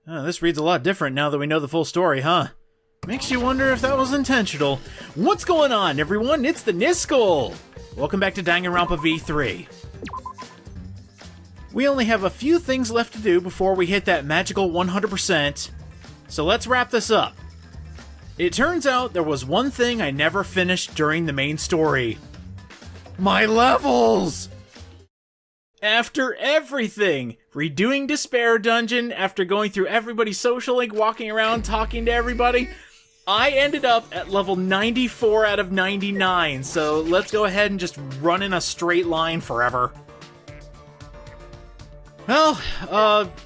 This reads a lot different now that we know the full story, huh? Makes you wonder if that was intentional. What's going on, everyone? It's the Niskel! Welcome back to Danganronpa V3. We only have a few things left to do before we hit that magical 100%, so let's wrap this up. It turns out there was one thing I never finished during the main story. My levels! After everything, redoing Despair Dungeon, after going through everybody's social link, walking around, talking to everybody, I ended up at level 94 out of 99, so let's go ahead and just run in a straight line forever. Well,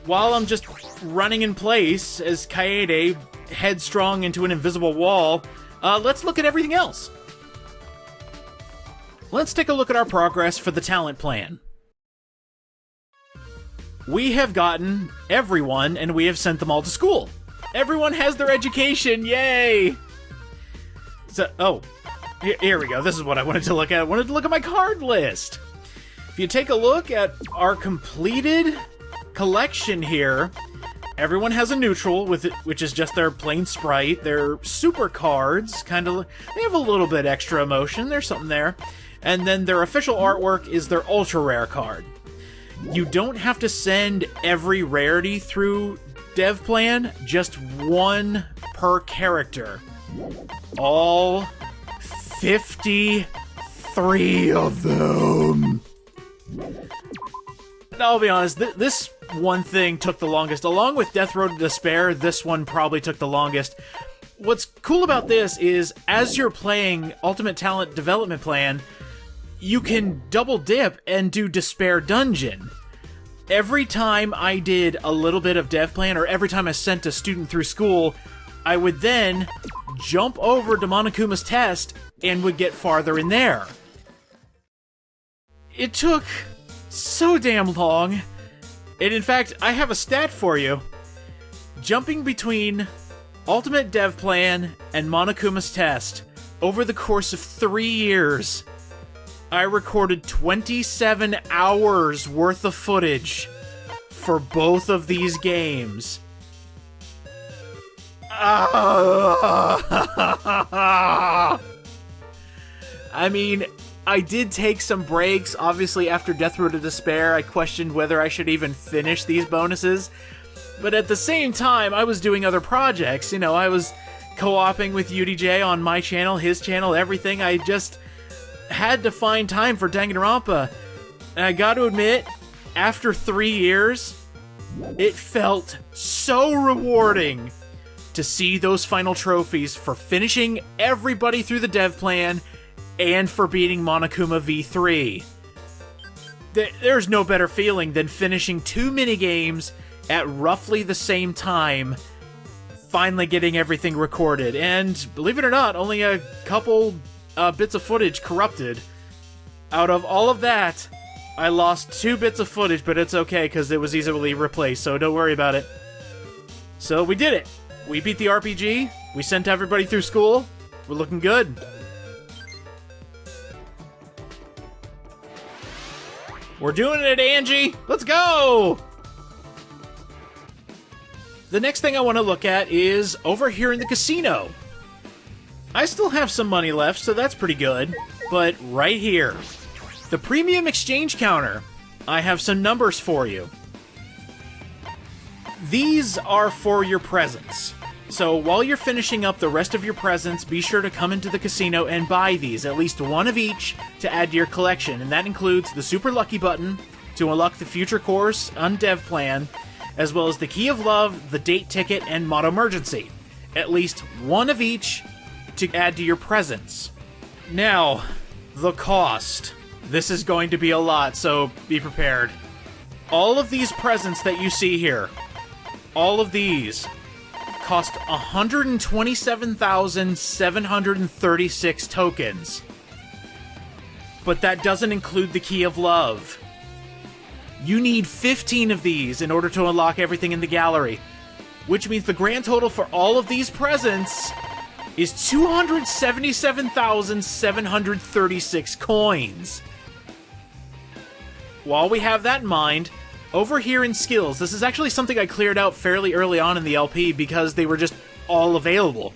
while I'm just running in place as Kaede headstrong into an invisible wall, let's look at everything else. Let's take a look at our progress for the talent plan. We have gotten everyone, and we have sent them all to school. Everyone has their education, yay! So, here we go. This is what I wanted to look at. I wanted to look at my card list. If you take a look at our completed collection here, everyone has a neutral, which is just their plain sprite. Their super cards, they have a little bit extra emotion. There's something there. And then their official artwork is their ultra rare card. You don't have to send every rarity through dev plan, just one per character. All 53 of them. I'll be honest, this one thing took the longest. Along with Death Road to Despair, this one probably took the longest. What's cool about this is, as you're playing Ultimate Talent Development Plan, you can double dip and do Despair Dungeon. Every time I did a little bit of dev plan, or every time I sent a student through school, I would then jump over to Monokuma's test and would get farther in there. It took so damn long, and in fact, I have a stat for you. Jumping between Ultimate Dev Plan and Monokuma's test, over the course of 3 years, I recorded 27 hours worth of footage for both of these games. I mean, I did take some breaks. Obviously, after Death Road to Despair, I questioned whether I should even finish these bonuses. But at the same time, I was doing other projects. You know, I was co-oping with UDJ on my channel, his channel, everything. I just had to find time for Danganronpa. And I gotta admit, after 3 years, it felt so rewarding to see those final trophies for finishing everybody through the dev plan and for beating Monokuma V3. There's no better feeling than finishing 2 minigames at roughly the same time, finally getting everything recorded. And believe it or not, only a couple bits of footage corrupted. Out of all of that, I lost 2 bits of footage, but it's okay because it was easily replaced, so don't worry about it. So we did it. We beat the RPG, we sent everybody through school, we're looking good. We're doing it, Angie! Let's go! The next thing I want to look at is over here in the casino. I still have some money left, so that's pretty good. But right here, the premium exchange counter, I have some numbers for you. These are for your presents. So while you're finishing up the rest of your presents, be sure to come into the casino and buy these, at least one of each, to add to your collection. And that includes the Super Lucky button to unlock the future course on Dev Plan, as well as the Key of Love, the Date Ticket, and Motto Emergency. At least one of each to add to your presents. Now, the cost. This is going to be a lot, so be prepared. All of these presents that you see here, all of these, cost 127,736 tokens. But that doesn't include the Key of Love. You need 15 of these in order to unlock everything in the gallery, which means the grand total for all of these presents is 277,736 coins. While we have that in mind, Over here in skills, this is actually something I cleared out fairly early on in the LP because they were just all available.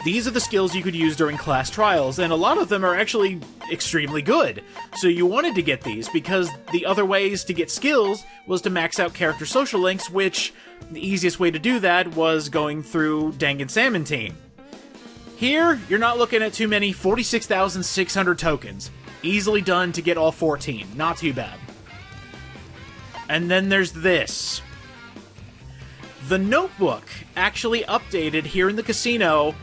These are the skills you could use during class trials, and a lot of them are actually extremely good. So you wanted to get these because the other ways to get skills was to max out character social links, which the easiest way to do that was going through Dangan Team. Here, you're not looking at too many, 46,600 tokens. Easily done to get all 14, not too bad. And then there's this. The notebook actually updated here in the casino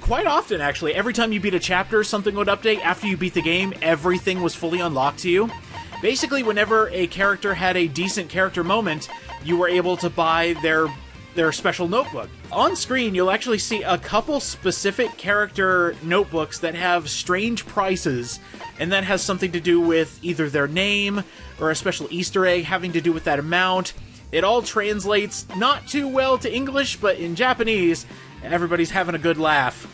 quite often, actually. Every time you beat a chapter, something would update. After you beat the game, everything was fully unlocked to you. Basically, whenever a character had a decent character moment, you were able to buy their special notebook. On screen, you'll actually see a couple specific character notebooks that have strange prices, and that has something to do with either their name or a special Easter egg having to do with that amount. It all translates not too well to English, but in Japanese, everybody's having a good laugh.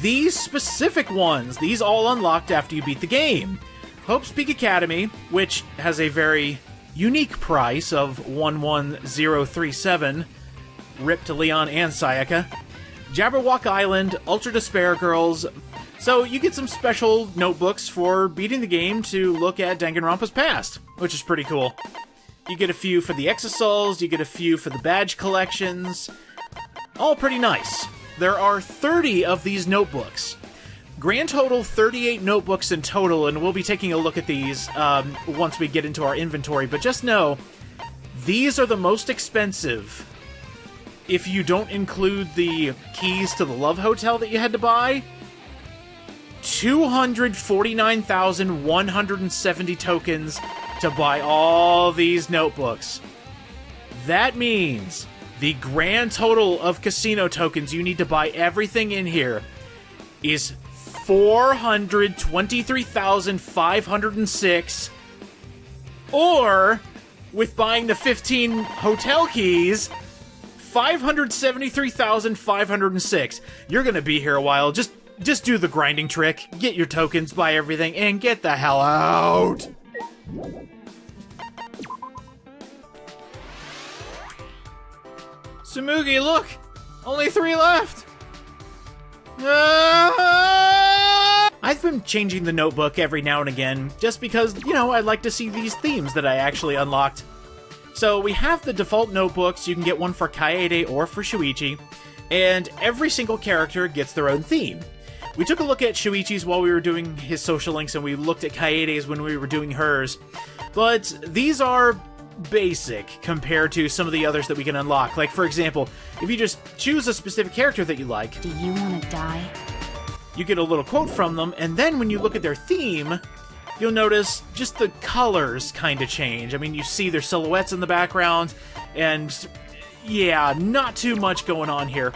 These specific ones, these all unlocked after you beat the game. Hope's Peak Academy, which has a very unique price of 11037, rip to Leon and Sayaka. Jabberwock Island, Ultra Despair Girls. So you get some special notebooks for beating the game to look at Danganronpa's past, which is pretty cool. You get a few for the Exosouls, you get a few for the badge collections. All pretty nice. There are 30 of these notebooks. Grand total, 38 notebooks in total, and we'll be taking a look at these once we get into our inventory. But just know, these are the most expensive. If you don't include the keys to the Love Hotel that you had to buy, 249,170 tokens to buy all these notebooks. That means the grand total of casino tokens you need to buy everything in here is 423,506, or with buying the 15 hotel keys, 573,506. You're gonna be here a while. Just do the grinding trick, get your tokens, buy everything, and get the hell out. Tsumugi, look! Only 3 left! I've been changing the notebook every now and again, just because, you know, I like to see these themes that I actually unlocked. So we have the default notebooks. You can get one for Kaede or for Shuichi, and every single character gets their own theme. We took a look at Shuichi's while we were doing his social links, and we looked at Kaede's when we were doing hers. But these are basic compared to some of the others that we can unlock. Like, for example, if you just choose a specific character that you like, do you want to die? You get a little quote from them, and then when you look at their theme, you'll notice just the colors kind of change. I mean, you see their silhouettes in the background, and yeah, not too much going on here.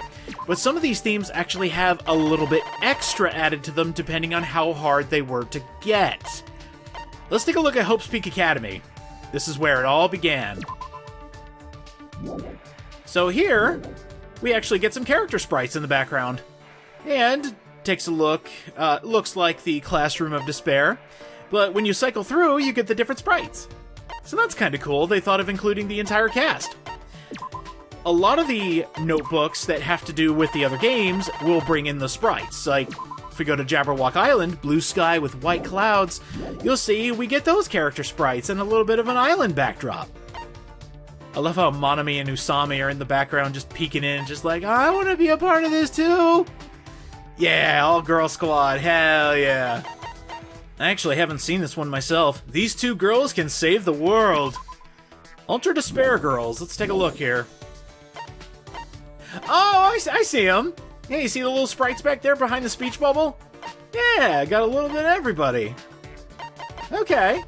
But some of these themes actually have a little bit extra added to them depending on how hard they were to get. Let's take a look at Hope's Peak Academy. This is where it all began. So here, we actually get some character sprites in the background. And takes a look, looks like the Classroom of Despair. But when you cycle through, you get the different sprites. So that's kind of cool. They thought of including the entire cast. A lot of the notebooks that have to do with the other games will bring in the sprites. Like, if we go to Jabberwock Island, blue sky with white clouds, you'll see we get those character sprites and a little bit of an island backdrop. I love how Monami and Usami are in the background just peeking in, just like, I want to be a part of this too! Yeah, all-girl squad, hell yeah. I actually haven't seen this one myself. These two girls can save the world. Ultra Despair Girls, let's take a look here. Oh, I see them. Yeah, you see the little sprites back there behind the speech bubble? Yeah, got a little bit of everybody. Okay.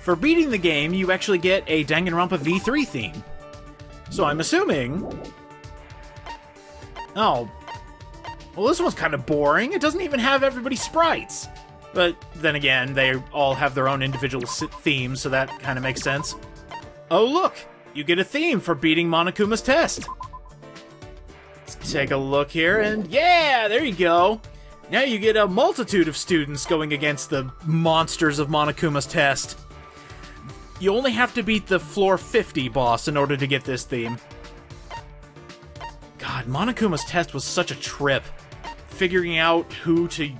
For beating the game, you actually get a Danganronpa V3 theme. So I'm assuming... Oh. Well, this one's kind of boring. It doesn't even have everybody's sprites. But then again, they all have their own individual themes, so that kind of makes sense. Oh, look! You get a theme for beating Monokuma's test. Let's take a look here, and yeah, there you go. Now you get a multitude of students going against the monsters of Monokuma's test. You only have to beat the floor 50 boss in order to get this theme. God, Monokuma's test was such a trip. Figuring out who to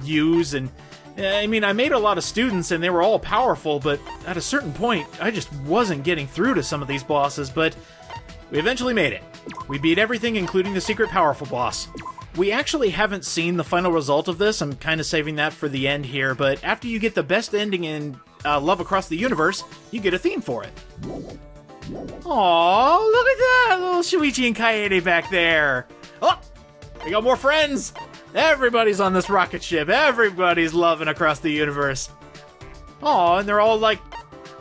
use, and I mean, I made a lot of students and they were all powerful, but at a certain point, I just wasn't getting through to some of these bosses, but we eventually made it. We beat everything, including the secret powerful boss. We actually haven't seen the final result of this. I'm kind of saving that for the end here, but after you get the best ending in Love Across the Universe, you get a theme for it. Aww, look at that! Little Shuichi and Kaede back there. Oh, we got more friends! Everybody's on this rocket ship. Everybody's loving Across the Universe. Aw, and they're all, like,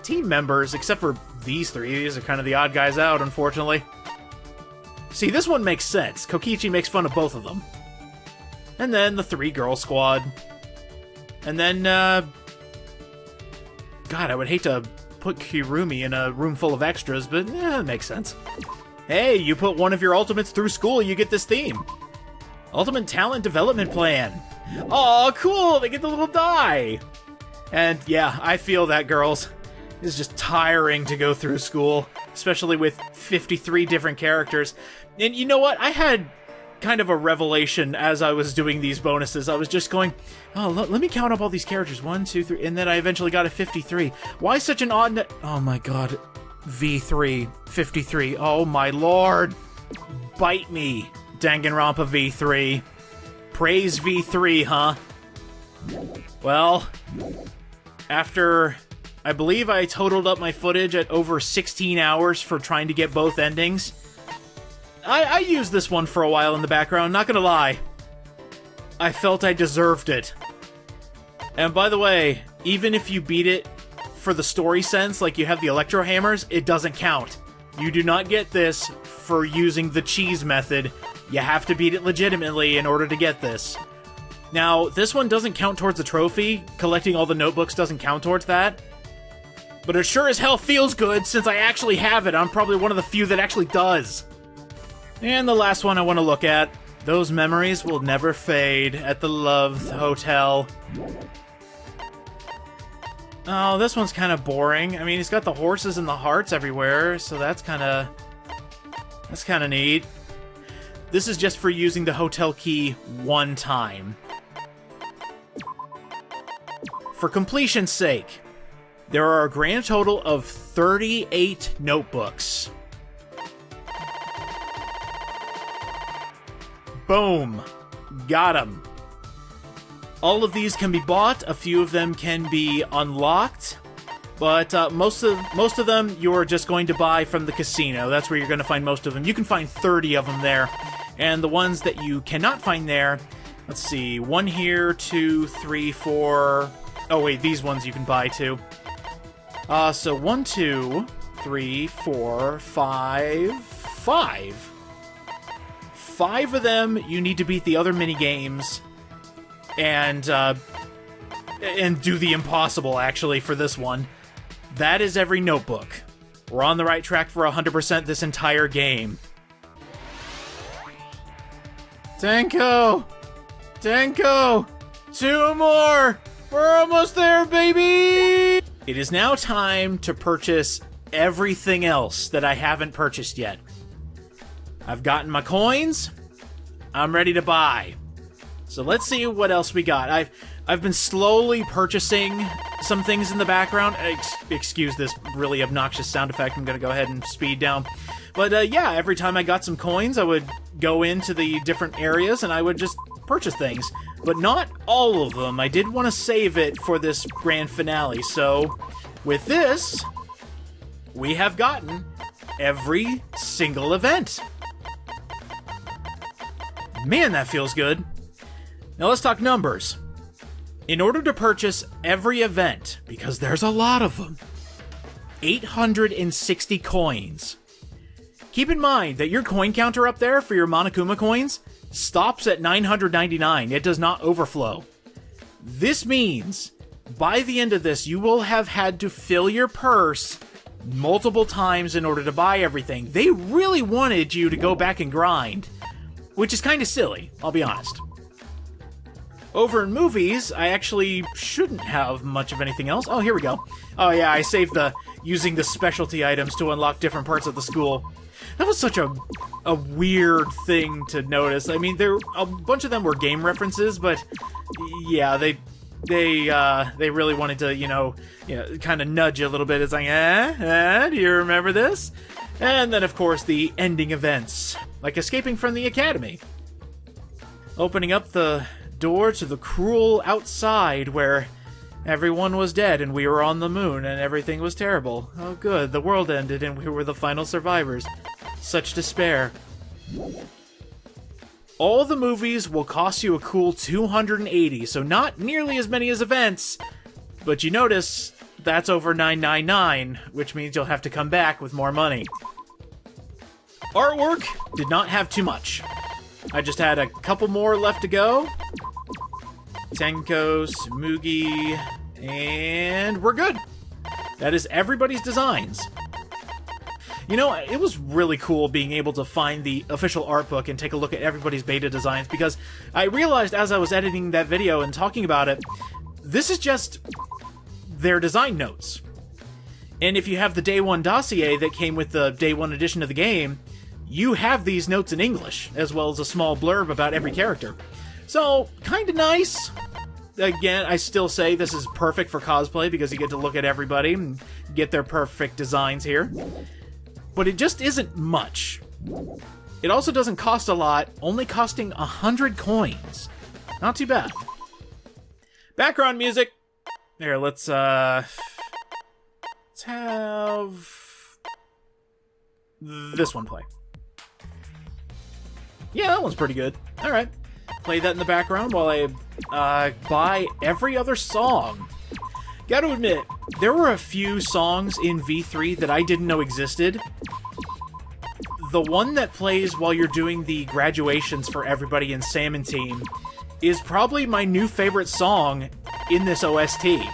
team members, except for these three. These are kind of the odd guys out, unfortunately. See, this one makes sense. Kokichi makes fun of both of them. And then the three-girl squad. And then, God, I would hate to put Kirumi in a room full of extras, but it makes sense. Hey, you put one of your ultimates through school, you get this theme. Ultimate Talent Development Plan. Aw, cool, they get the little die. And yeah, I feel that, girls. It's just tiring to go through school, especially with 53 different characters. And you know what? I had kind of a revelation as I was doing these bonuses. I was just going, oh, let me count up all these characters. 1, 2, 3, and then I eventually got a 53. Why such an odd... Oh my god. V3. 53. Oh my lord. Bite me, Danganronpa V3. Praise V3, huh? Well, after... I believe I totaled up my footage at over 16 hours for trying to get both endings. I used this one for a while in the background, not gonna lie. I felt I deserved it. And by the way, even if you beat it for the story sense, like you have the Electro Hammers, it doesn't count. You do not get this for using the cheese method. You have to beat it legitimately in order to get this. Now, this one doesn't count towards the trophy. Collecting all the notebooks doesn't count towards that. But it sure as hell feels good since I actually have it. I'm probably one of the few that actually does. And the last one I want to look at. Those memories will never fade at the Love Hotel. Oh, this one's kind of boring. I mean, he's got the horses and the hearts everywhere, so that's kind of neat. This is just for using the hotel key one time. For completion's sake, there are a grand total of 38 notebooks. Boom. Got 'em. All of these can be bought, a few of them can be unlocked, but most of them you're just going to buy from the casino. That's where you're going to find most of them. You can find 30 of them there, and the ones that you cannot find there, let's see, 1 here, 2, 3, 4... Oh wait, these ones you can buy too. So 1, 2, 3, 4, 5... 5. 5 of them, you need to beat the other mini-games, and do the impossible, actually, for this one. That is every notebook. We're on the right track for 100% this entire game. Tenko! Tenko! 2 more! We're almost there, baby! It is now time to purchase everything else that I haven't purchased yet. I've gotten my coins. I'm ready to buy. So let's see what else we got. I've been slowly purchasing some things in the background. Excuse this really obnoxious sound effect. I'm gonna go ahead and speed down. But yeah, every time I got some coins, I would go into the different areas and I would just purchase things. But not all of them. I did want to save it for this grand finale. So with this, we have gotten every single event. Man, that feels good. Now let's talk numbers. In order to purchase every event, because there's a lot of them, 860 coins. Keep in mind that your coin counter up there for your Monokuma coins stops at 999. It does not overflow. This means by the end of this, you will have had to fill your purse multiple times in order to buy everything. They really wanted you to go back and grind, which is kind of silly, I'll be honest. Over in movies, I actually shouldn't have much of anything else. Oh, here we go. Oh yeah, I saved the using the specialty items to unlock different parts of the school. That was such a weird thing to notice. I mean, a bunch of them were game references, but yeah, they really wanted to, kind of nudge you a little bit. It's like, do you remember this? And then, of course, the ending events, like escaping from the academy. Opening up the door to the cruel outside where everyone was dead and we were on the moon and everything was terrible. Oh good, the world ended and we were the final survivors. Such despair. All the movies will cost you a cool $280, so not nearly as many as events, but you notice that's over $9.99, which means you'll have to come back with more money. Artwork did not have too much. I just had a couple more left to go. Tenko, Sumugi, and we're good. That is everybody's designs. You know, it was really cool being able to find the official art book and take a look at everybody's beta designs, because I realized as I was editing that video and talking about it, this is just their design notes. And if you have the Day 1 dossier that came with the Day 1 edition of the game, you have these notes in English, as well as a small blurb about every character. So, kinda nice. Again, I still say this is perfect for cosplay, because you get to look at everybody and get their perfect designs here. But it just isn't much. It also doesn't cost a lot, only costing 100 coins. Not too bad. Background music. There, let's have this one play. Yeah, that one's pretty good. Alright. Play that in the background while I buy every other song. Gotta admit, there were a few songs in V3 that I didn't know existed. The one that plays while you're doing the graduations for everybody in Salmon Team is probably my new favorite song in this OST.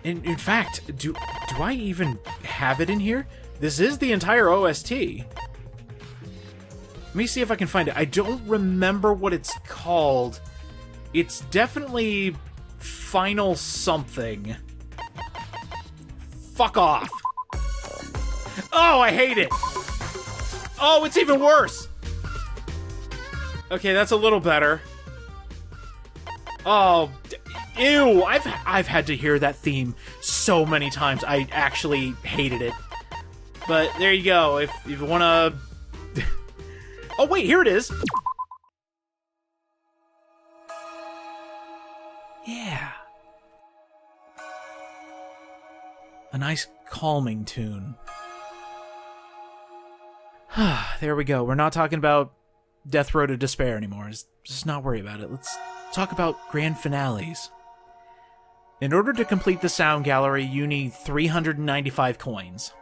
In fact, do I even have it in here? This is the entire OST. Let me see if I can find it. I don't remember what it's called. It's definitely Final something. Fuck off. Oh, I hate it. Oh, it's even worse. Okay, that's a little better. Oh, ew. I've had to hear that theme so many times. I actually hated it. But there you go. If you want to... Oh, wait, here it is. Yeah. A nice calming tune. There we go. We're not talking about Death Row to Despair anymore. Just not worry about it. Let's talk about grand finales. In order to complete the sound gallery, you need 395 coins.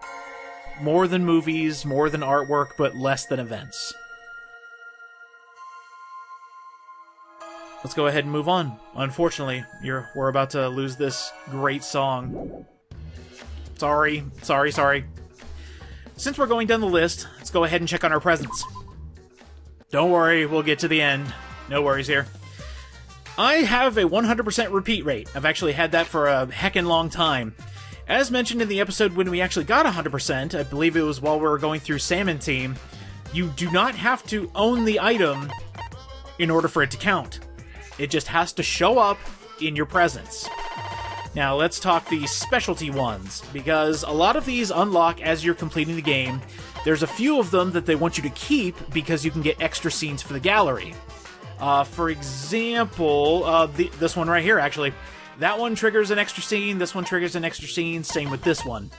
More than movies, more than artwork, but less than events. Let's go ahead and move on. Unfortunately, we're about to lose this great song. Sorry. Since we're going down the list, let's go ahead and check on our presents. Don't worry, we'll get to the end. No worries here. I have a 100% repeat rate. I've actually had that for a heckin' long time. As mentioned in the episode when we actually got 100%, I believe it was while we were going through Salmon Team, you do not have to own the item in order for it to count. It just has to show up in your presence. Now, let's talk the specialty ones, because a lot of these unlock as you're completing the game. There's a few of them that they want you to keep because you can get extra scenes for the gallery. For example, this one right here, actually. That one triggers an extra scene, this one triggers an extra scene, same with this one.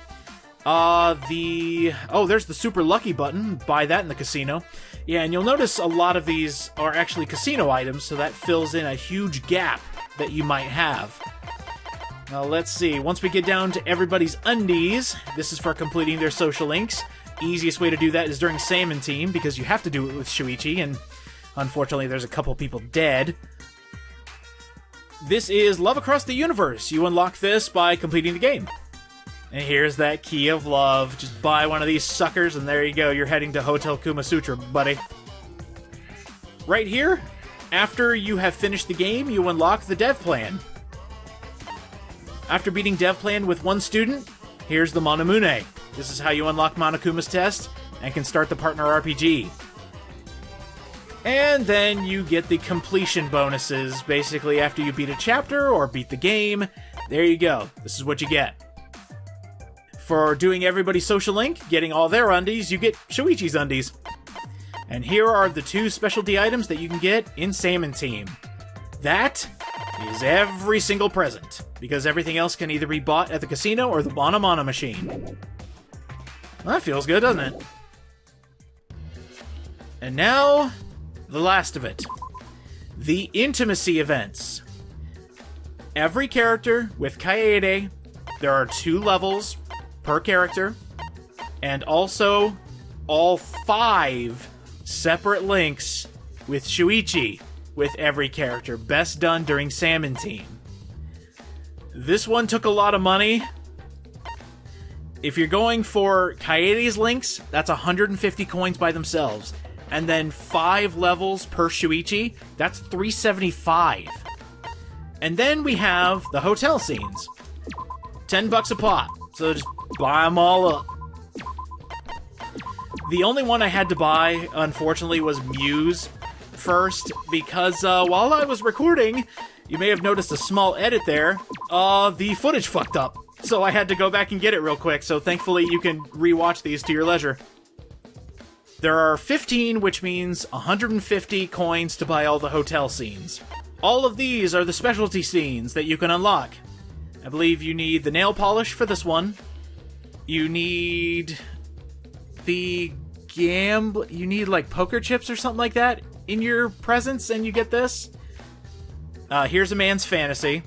Oh, there's the super lucky button. Buy that in the casino. Yeah, and you'll notice a lot of these are actually casino items, so that fills in a huge gap that you might have. Now, let's see. Once we get down to everybody's undies, this is for completing their social links. Easiest way to do that is during Salmon Team, because you have to do it with Shuichi, and unfortunately there's a couple people dead. This is Love Across the Universe. You unlock this by completing the game. And here's that key of love. Just buy one of these suckers, and there you go. You're heading to Hotel Kumasutra, buddy. Right here, after you have finished the game, you unlock the dev plan. After beating dev plan with one student, Here's the Monomune. This is how you unlock Monokuma's test and can start the partner RPG. And then you get the completion bonuses, basically after you beat a chapter or beat the game. There you go. This is what you get. For doing everybody's social link, getting all their undies, you get Shuichi's undies. And here are the 2 specialty items that you can get in Salmon Team. That is every single present, because everything else can either be bought at the casino or the Mana Mana machine. Well, that feels good, doesn't it? And now, the last of it. The intimacy events. Every character with Kaede, there are 2 levels per character, and also all 5 separate links with Shuichi with every character, best done during Salmon Team. This one took a lot of money. If you're going for Kaede's links, that's 150 coins by themselves. And then 5 levels per Shuichi, that's 375. And then we have the hotel scenes. $10 a pop, so just buy them all up. The only one I had to buy, unfortunately, was Muse first, because while I was recording, you may have noticed a small edit there, the footage fucked up. So I had to go back and get it real quick, so thankfully you can rewatch these to your leisure. There are 15, which means 150 coins to buy all the hotel scenes. All of these are the specialty scenes that you can unlock. I believe you need the nail polish for this one. You need the you need like poker chips or something like that in your presents, and you get this. Here's a man's fantasy.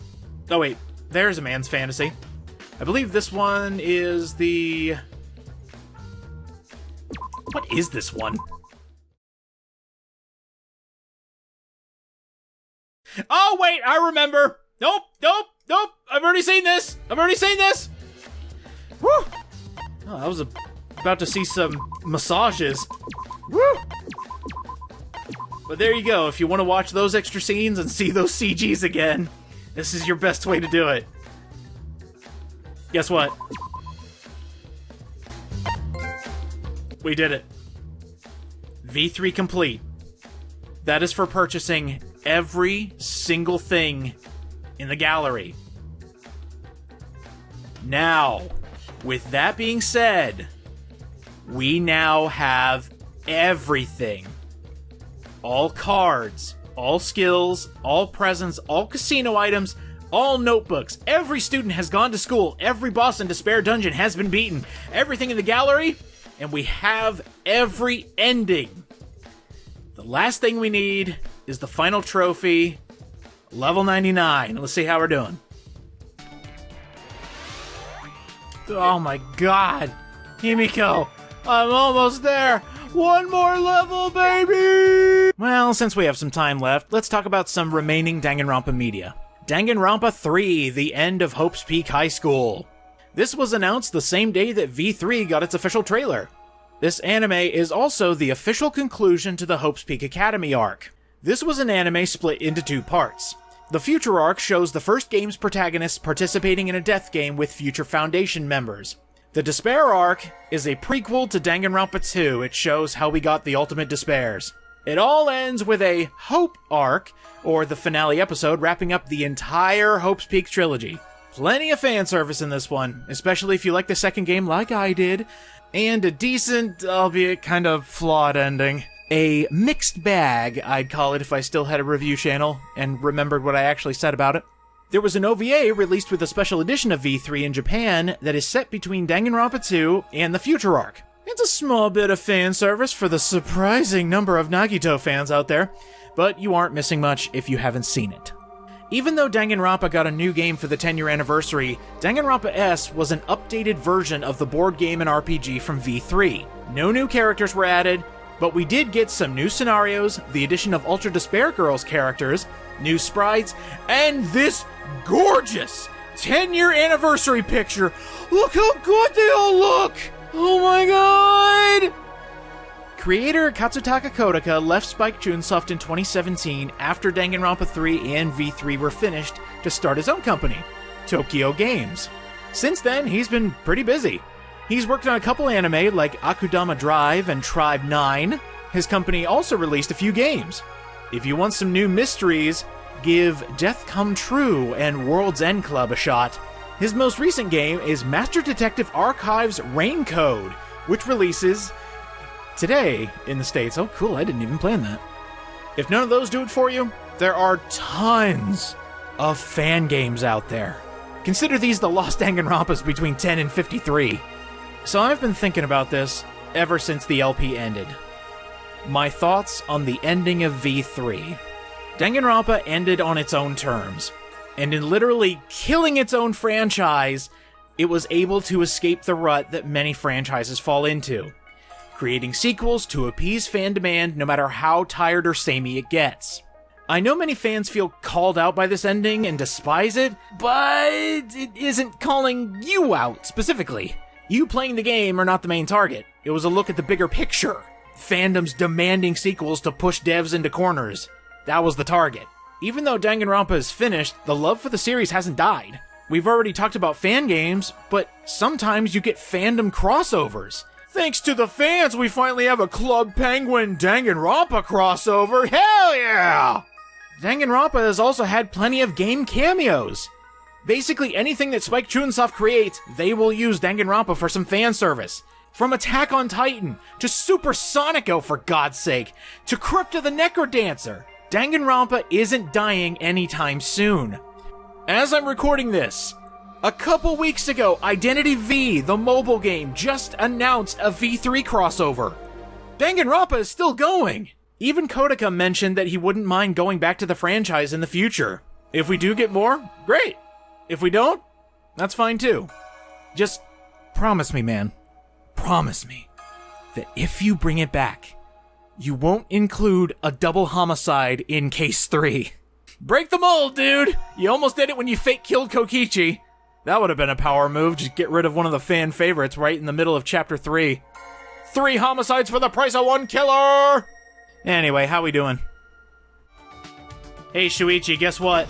Oh wait, there's a man's fantasy. I believe this one is the... What is this one? Oh wait, I remember! Nope! I've already seen this! Woo! Oh, I was about to see some massages. Woo! But there you go. If you want to watch those extra scenes and see those CGs again, this is your best way to do it. Guess what? We did it. V3 complete. That is for purchasing every single thing in the gallery. Now, with that being said, we now have everything. All cards, all skills, all presents, all casino items, all notebooks. Every student has gone to school. Every boss in Despair Dungeon has been beaten. Everything in the gallery, and we have every ending. The last thing we need is the final trophy, level 99. Let's see how we're doing. Oh my god. Himiko, I'm almost there. One more level, baby! Well, since we have some time left, let's talk about some remaining Danganronpa media. Danganronpa 3, The End of Hope's Peak High School. This was announced the same day that V3 got its official trailer. This anime is also the official conclusion to the Hope's Peak Academy arc. This was an anime split into 2 parts. The Future arc shows the first game's protagonists participating in a death game with Future Foundation members. The Despair arc is a prequel to Danganronpa 2. It shows how we got the ultimate despairs. It all ends with a Hope arc, or the finale episode, wrapping up the entire Hope's Peak trilogy. Plenty of fan service in this one, especially if you like the second game like I did, and a decent, albeit kind of flawed ending. A mixed bag, I'd call it if I still had a review channel and remembered what I actually said about it. There was an OVA released with a special edition of V3 in Japan that is set between Danganronpa 2 and the Future arc. It's a small bit of fan service for the surprising number of Nagito fans out there, but you aren't missing much if you haven't seen it. Even though Danganronpa got a new game for the 10-year anniversary, Danganronpa S was an updated version of the board game and RPG from V3. No new characters were added, but we did get some new scenarios, the addition of Ultra Despair Girls characters, new sprites, and this gorgeous 10-year anniversary picture. Look how good they all look! Oh my god! Creator Katsutaka Kodaka left Spike Chunsoft in 2017 after Danganronpa 3 and V3 were finished to start his own company, Tokyo Games. Since then, he's been pretty busy. He's worked on a couple anime like Akudama Drive and Tribe 9. His company also released a few games. If you want some new mysteries, give Death Come True and World's End Club a shot. His most recent game is Master Detective Archives Rain Code, which releases today in the States. Oh, cool, I didn't even plan that. If none of those do it for you, there are tons of fan games out there. Consider these the lost Danganronpas between 10 and 53. So I've been thinking about this ever since the LP ended. My thoughts on the ending of V3. Danganronpa ended on its own terms, and in literally killing its own franchise, it was able to escape the rut that many franchises fall into, creating sequels to appease fan demand no matter how tired or samey it gets. I know many fans feel called out by this ending and despise it, but it isn't calling you out specifically. You playing the game are not the main target. It was a look at the bigger picture. Fandoms demanding sequels to push devs into corners. That was the target. Even though Danganronpa is finished, the love for the series hasn't died. We've already talked about fan games, but sometimes you get fandom crossovers. Thanks to the fans, we finally have a Club Penguin Danganronpa crossover. Hell yeah! Danganronpa has also had plenty of game cameos. Basically anything that Spike Chunsoft creates, they will use Danganronpa for some fan service. From Attack on Titan, to Super Sonico for God's sake, to Crypta the Necrodancer, Danganronpa isn't dying anytime soon. As I'm recording this, a couple weeks ago, Identity V, the mobile game, just announced a V3 crossover. Danganronpa is still going. Even Kodaka mentioned that he wouldn't mind going back to the franchise in the future. If we do get more, great. If we don't, that's fine too. Just promise me, man. Promise me that if you bring it back, you won't include a double homicide in Case 3. Break the mold, dude! You almost did it when you fake killed Kokichi. That would have been a power move, just get rid of one of the fan favorites right in the middle of Chapter 3. 3 homicides for the price of 1 killer! Anyway, how we doing? Hey, Shuichi, guess what?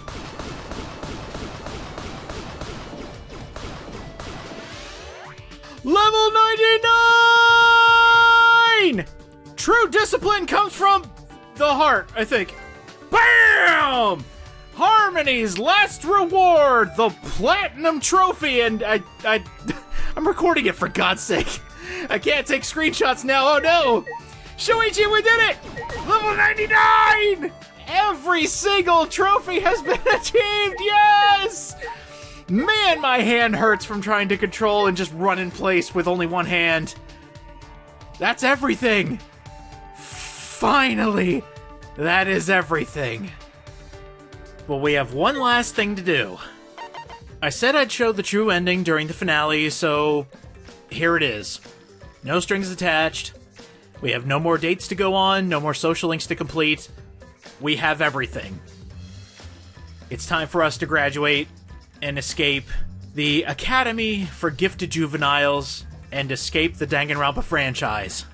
Level 99! True discipline comes from the heart, I think. BAM! Harmony's last reward, the Platinum Trophy, and I'm recording it for God's sake. I can't take screenshots now, oh no! Shuichi, we did it! Level 99! Every single trophy has been achieved, yes! Man, my hand hurts from trying to control and just run in place with only one hand. That's everything! Finally! That is everything. Well, we have one last thing to do. I said I'd show the true ending during the finale, so here it is. No strings attached. We have no more dates to go on, no more social links to complete. We have everything. It's time for us to graduate and escape the Academy for Gifted Juveniles and escape the Danganronpa franchise.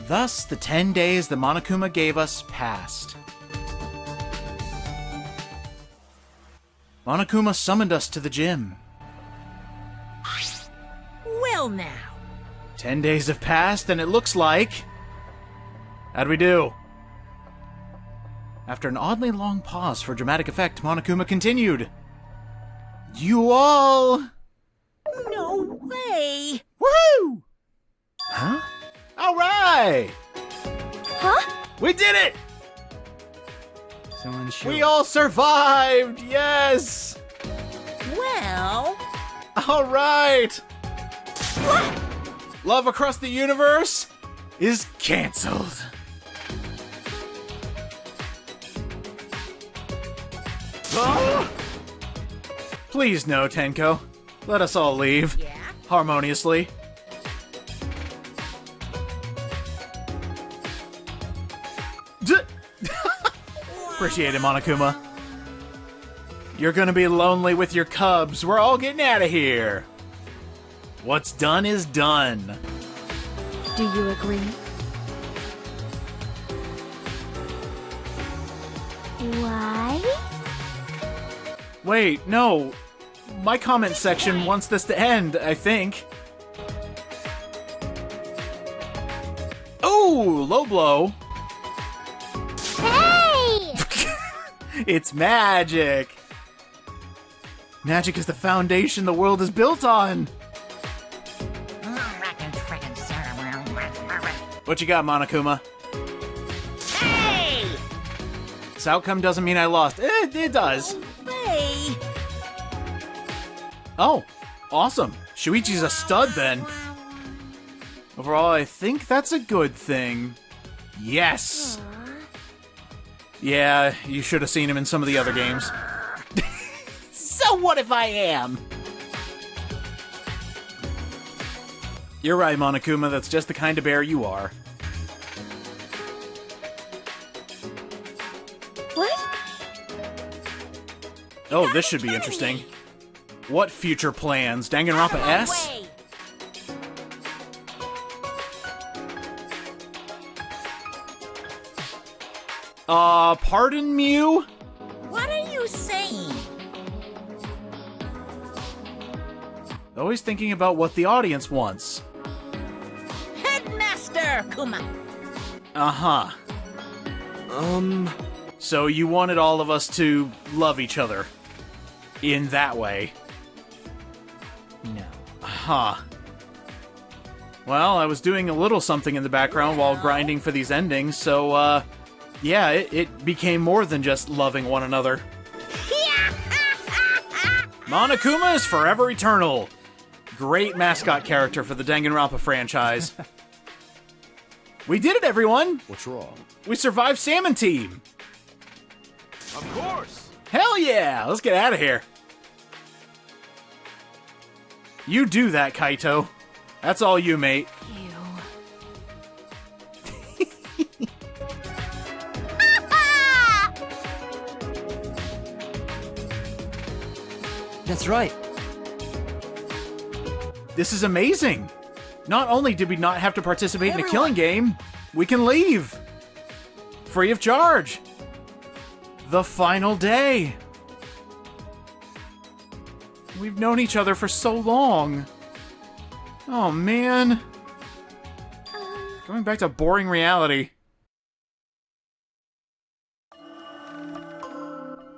Thus, the 10 days that Monokuma gave us passed. Monokuma summoned us to the gym. Well now. 10 days have passed, and it looks like... How'd we do? After an oddly long pause for dramatic effect, Monokuma continued. You all... No way. Woohoo! Huh? Alright! Huh? We did it! We all survived! Yes! Well... Alright! Love Across the Universe is cancelled. Please no, Tenko. Let us all leave. Yeah? Harmoniously. Appreciate it, Monokuma. You're gonna be lonely with your cubs. We're all getting out of here. What's done is done. Do you agree? Why? Wait, no. My comment section wants this to end, I think. Oh, low blow. Hey! It's magic. Magic is the foundation the world is built on. What you got, Monokuma? Hey! This outcome doesn't mean I lost. It does. Hey! Oh, awesome. Shuichi's a stud then. Overall, I think that's a good thing. Yes! Yeah, you should have seen him in some of the other games. So what if I am? You're right, Monokuma, that's just the kind of bear you are. What? Oh, this should be interesting. What future plans? Danganronpa S? Way. Pardon, Mew? What are you saying? Always thinking about what the audience wants. Headmaster Kuma. Uh-huh. So you wanted all of us to love each other. In that way. No. Huh. Well, I was doing a little something in the background while grinding for these endings, so, yeah, it became more than just loving one another. Monokuma is forever eternal. Great mascot character for the Danganronpa franchise. We did it, everyone! What's wrong? We survived Salmon Team! Of course! Hell yeah! Let's get out of here. You do that, Kaito. That's all you, mate. That's right. This is amazing. Not only did we not have to participate in a killing game, we can leave. Free of charge. The final day. We've known each other for so long. Oh, man. Going back to boring reality.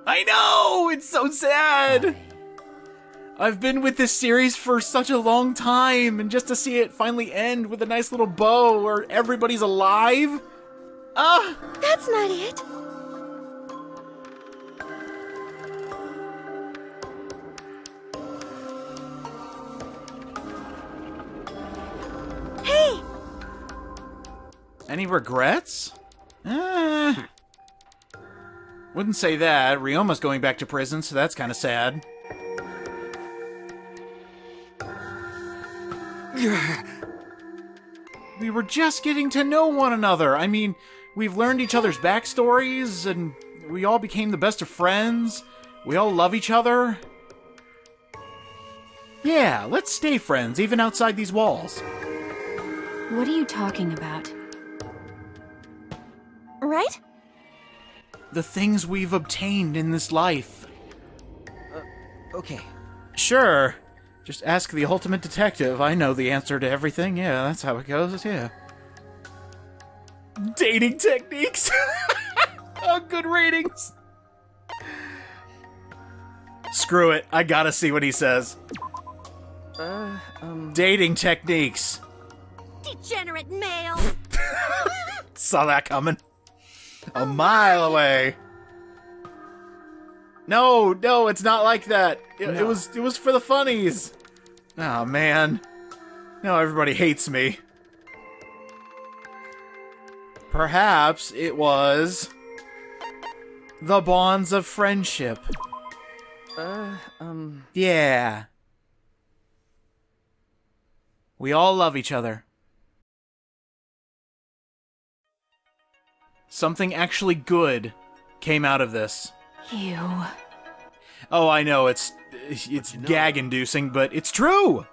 I know! It's so sad! I've been with this series for such a long time, and just to see it finally end with a nice little bow where everybody's alive? That's not it. Hey! Any regrets? Wouldn't say that. Ryoma's going back to prison, so that's kind of sad. We were just getting to know one another. I mean, we've learned each other's backstories, and we all became the best of friends. We all love each other. Yeah, let's stay friends, even outside these walls. What are you talking about? Right? The things we've obtained in this life. Okay. Sure. Just ask the ultimate detective. I know the answer to everything. Yeah, that's how it goes. Yeah. Dating techniques. Oh, good ratings. Screw it. I gotta see what he says. Dating techniques. Degenerate male. Saw that coming. A mile away. No, it's not like that. It was for the funnies. Oh, man. Now everybody hates me. Perhaps it was the bonds of friendship. Yeah. We all love each other. Something actually good came out of this. Ew. Oh, I know, it's gag-inducing, but it's true!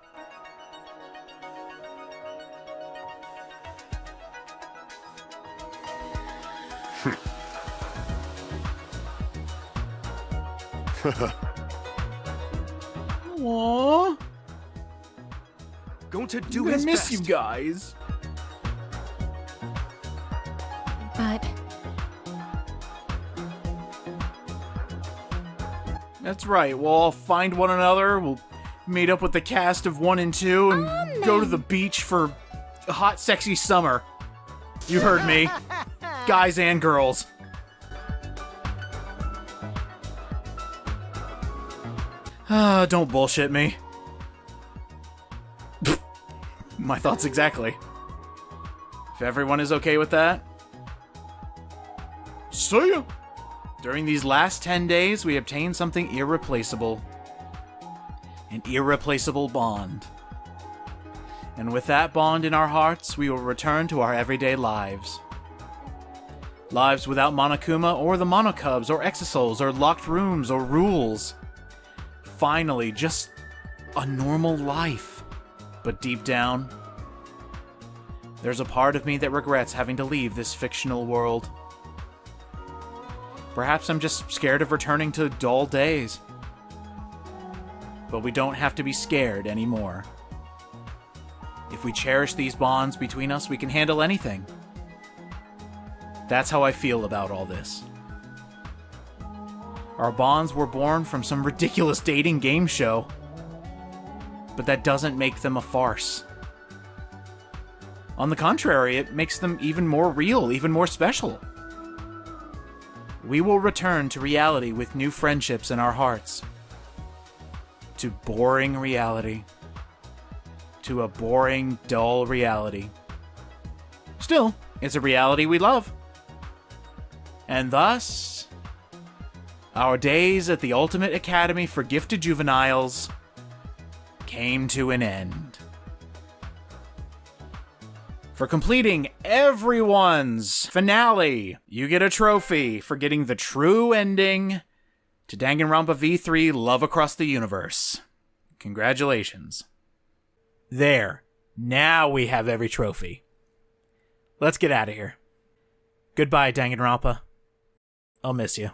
Aww. Going to do I his miss best. you guys. But That's right. We'll all find one another. We'll meet up with the cast of 1 and 2 and go to the beach for a hot, sexy summer. You heard me. Guys and girls. Don't bullshit me. My thoughts exactly. If everyone is okay with that. See ya! During these last 10 days, we obtained something irreplaceable. An irreplaceable bond. And with that bond in our hearts, we will return to our everyday lives. Lives without Monokuma or the Monocubs or Exisouls or locked rooms or rules. Finally, just a normal life. But deep down, there's a part of me that regrets having to leave this fictional world. Perhaps I'm just scared of returning to dull days. But we don't have to be scared anymore. If we cherish these bonds between us, we can handle anything. That's how I feel about all this. Our bonds were born from some ridiculous dating game show. But that doesn't make them a farce. On the contrary, it makes them even more real, even more special. We will return to reality with new friendships in our hearts. To boring reality. To a boring, dull reality. Still, it's a reality we love. And thus, our days at the Ultimate Academy for Gifted Juveniles came to an end. For completing everyone's finale, you get a trophy for getting the true ending to Danganronpa V3 Love Across the Universe. Congratulations. There. Now we have every trophy. Let's get out of here. Goodbye, Danganronpa. I'll miss you.